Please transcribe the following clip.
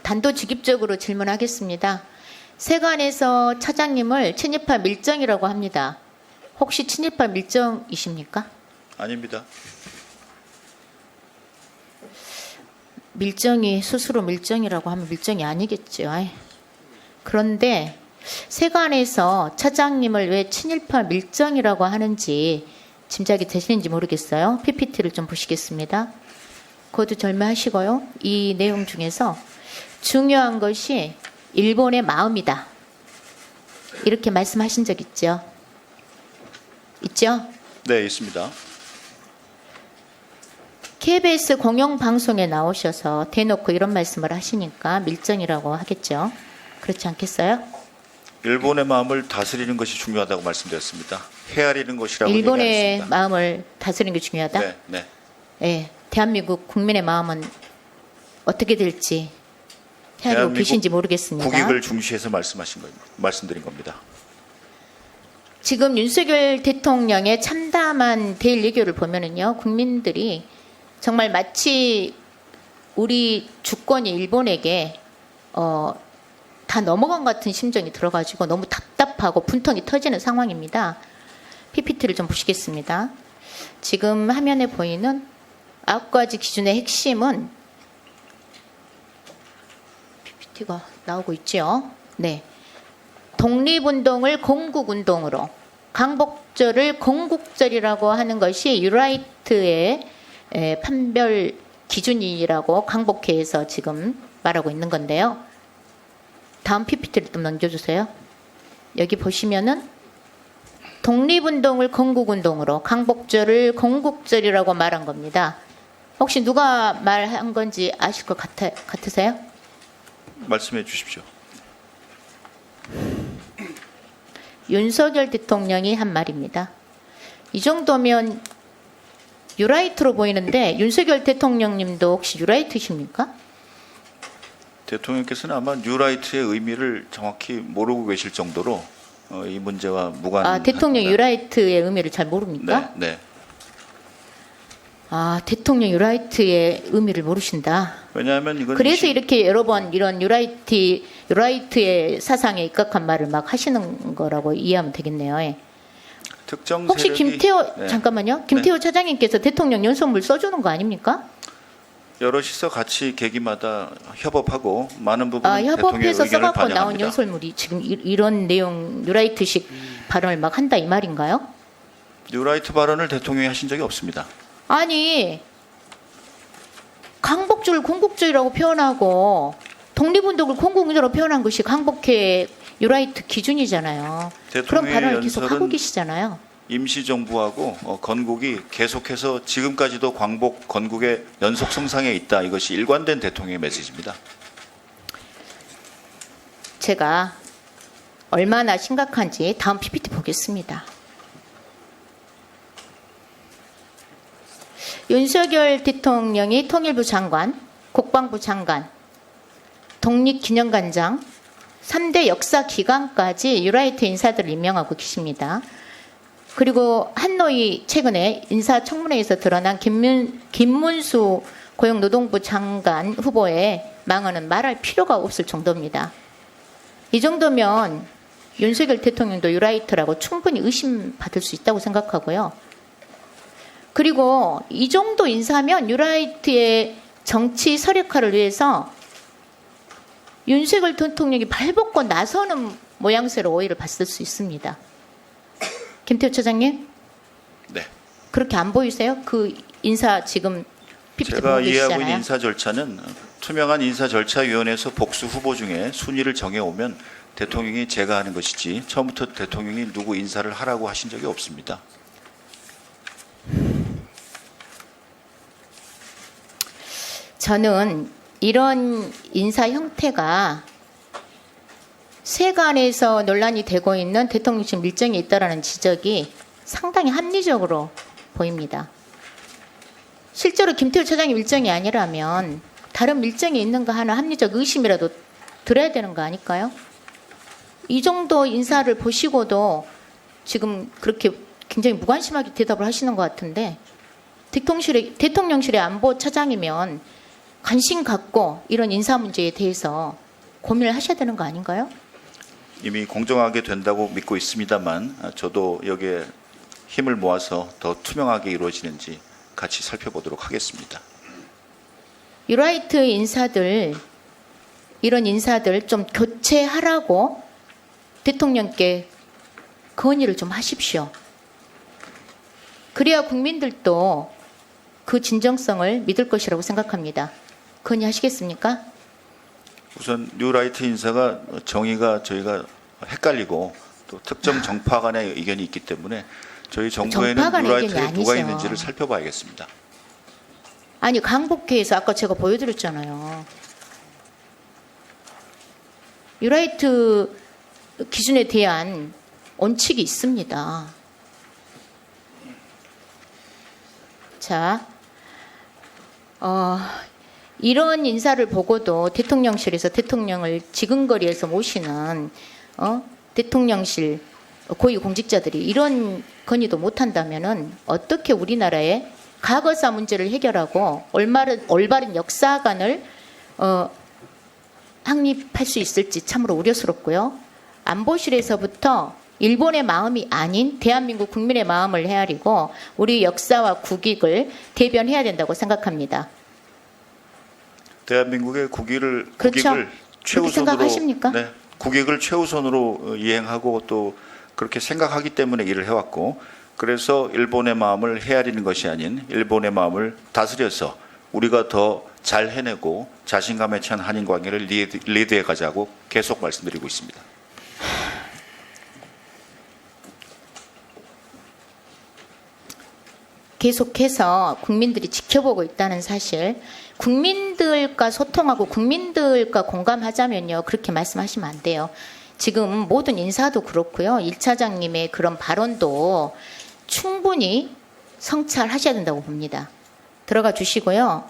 단도직입적으로 질문하겠습니다. 세관에서 차장님을 친일파 밀정이라고 합니다. 혹시 친일파 밀정이십니까? 아닙니다. 밀정이 스스로 밀정이라고 하면 밀정이 아니겠죠. 아이. 그런데 세관에서 차장님을 왜 친일파 밀정이라고 하는지 짐작이 되시는지 모르겠어요. PPT를 좀 보시겠습니다. 그것도 절매하시고요. 이 내용 중에서 중요한 것이 일본의 마음이다. 이렇게 말씀하신 적 있죠? 있죠? 네, 있습니다. KBS 공영방송에 나오셔서 대놓고 이런 말씀을 하시니까 밀정이라고 하겠죠. 그렇지 않겠어요? 일본의 마음을 다스리는 것이 중요하다고 말씀드렸습니다. 헤아리는 것이라고 일본의 얘기하겠습니다. 마음을 다스리는 게 중요하다? 네, 네. 네, 대한민국 국민의 마음은 어떻게 될지 헤아리고 대한민국 계신지 모르겠습니다. 국익을 중시해서 말씀드린 겁니다. 지금 윤석열 대통령의 참담한 대일 외교를 보면은요, 국민들이 정말 마치 우리 주권이 일본에게 다 넘어간 것 같은 심정이 들어가지고 너무 답답하고 분통이 터지는 상황입니다. PPT를 좀 보시겠습니다. 지금 화면에 보이는 9가지 기준의 핵심은 PPT가 나오고 있죠. 네. 독립운동을 건국운동으로, 광복절을 건국절이라고 하는 것이 유라이트의 판별 기준이라고 광복회에서 지금 말하고 있는 건데요. 다음 PPT를 좀 넘겨주세요. 여기 보시면은 독립운동을 건국운동으로, 광복절을 건국절이라고 말한 겁니다. 혹시 누가 말한 건지 아실 것 같으세요? 말씀해 주십시오. 윤석열 대통령이 한 말입니다. 이 정도면 유라이트로 보이는데 윤석열 대통령님도 혹시 유라이트십니까? 대통령께서는 아마 뉴라이트의 의미를 정확히 모르고 계실 정도로 이 문제와 무관합니다. 대통령 유라이트의 의미를 잘 모릅니까? 네, 네. 대통령 유라이트의 의미를 모르신다. 왜냐하면 이건 그래서 이렇게 여러 번 이런 유라이트의 사상에 입각한 말을 막 하시는 거라고 이해하면 되겠네요. 예. 특정 혹시 세력이- 김태호 네. 잠깐만요. 김태호 차장님께서 대통령 연설문 써주는 거 아닙니까? 여럿이서 같이 계기마다 협업하고 많은 부분은 대통령의 협업해서 의견을 써갖고 나온 반영합니다. 연설물이 지금 이런 내용 유라이트식 발언을 막 한다 이 말인가요? 뉴라이트 발언을 대통령이 하신 적이 없습니다. 아니 광복절 건국절이라고 표현하고 독립운동을 건국운동으로 표현한 것이 광복회 유라이트 기준이잖아요. 그런 대통령의 발언을 계속 하고 연설은 계시잖아요. 임시정부하고 건국이 계속해서 지금까지도 광복 건국의 연속성상에 있다. 이것이 일관된 대통령의 메시지입니다. 제가 얼마나 심각한지 다음 PPT 보겠습니다. 윤석열 대통령이 통일부 장관, 국방부 장관, 독립기념관장, 3대 역사기관까지 유라이트 인사들을 임명하고 계십니다. 그리고 한노이 최근에 인사청문회에서 드러난 김문수 고용노동부 장관 후보의 망언은 말할 필요가 없을 정도입니다. 이 정도면 윤석열 대통령도 유라이트라고 충분히 의심받을 수 있다고 생각하고요. 그리고 이 정도 인사면 유라이트의 정치 서력화를 위해서 윤석열 대통령이 발벗고 나서는 모양새로 오해를 받을 수 있습니다. 김태호 차장님? 네. 그렇게 안 보이세요? 그 인사 지금 PPT 제가 보고 이해하고 있는 계시잖아요. 인사 절차는 투명한 인사절차위원회에서 복수 후보 중에 순위를 정해오면 대통령이 제가 하는 것이지 처음부터 대통령이 누구 인사를 하라고 하신 적이 없습니다. 저는 이런 인사 형태가 세간에서 논란이 되고 있는 대통령실 밀정이 있다라는 지적이 상당히 합리적으로 보입니다. 실제로 김태우 차장이 밀정이 아니라면 다른 밀정이 있는가 하는 합리적 의심이라도 들어야 되는 거 아닐까요? 이 정도 인사를 보시고도 지금 그렇게 굉장히 무관심하게 대답을 하시는 것 같은데 대통령실의 안보 차장이면 관심 갖고 이런 인사 문제에 대해서 고민을 하셔야 되는 거 아닌가요? 이미 공정하게 된다고 믿고 있습니다만 저도 여기에 힘을 모아서 더 투명하게 이루어지는지 같이 살펴보도록 하겠습니다. 유라이트 인사들, 이런 인사들 좀 교체하라고 대통령께 건의를 좀 하십시오. 그래야 국민들도 그 진정성을 믿을 것이라고 생각합니다. 건의하시겠습니까? 우선 뉴라이트 인사가 정의가 저희가 헷갈리고 또 특정 정파 간의 의견이 있기 때문에 저희 정부에는 정파 간의 의견이 뉴라이트에 누가 아니죠. 있는지를 살펴봐야겠습니다. 아니 강북회에서 아까 제가 보여드렸잖아요. 유라이트 기준에 대한 원칙이 있습니다. 자, 이런 인사를 보고도 대통령실에서 대통령을 지근거리에서 모시는 대통령실 고위공직자들이 이런 건의도 못한다면은 어떻게 우리나라의 과거사 문제를 해결하고 올바른 역사관을 확립할 수 있을지 참으로 우려스럽고요. 안보실에서부터 일본의 마음이 아닌 대한민국 국민의 마음을 헤아리고 우리 역사와 국익을 대변해야 된다고 생각합니다. 대한민국의 국익을 그렇죠. 최우선으로 그렇게 생각하십니까? 네, 국익을 최우선으로 이행하고 또 그렇게 생각하기 때문에 일을 해왔고 그래서 일본의 마음을 헤아리는 것이 아닌 일본의 마음을 다스려서 우리가 더 잘 해내고 자신감에 찬 한일 관계를 리드해 가자고 계속 말씀드리고 있습니다. 계속해서 국민들이 지켜보고 있다는 사실, 국민들과 소통하고 국민들과 공감하자면요, 그렇게 말씀하시면 안 돼요. 지금 모든 인사도 그렇고요, 1차장님의 그런 발언도 충분히 성찰하셔야 된다고 봅니다. 들어가 주시고요.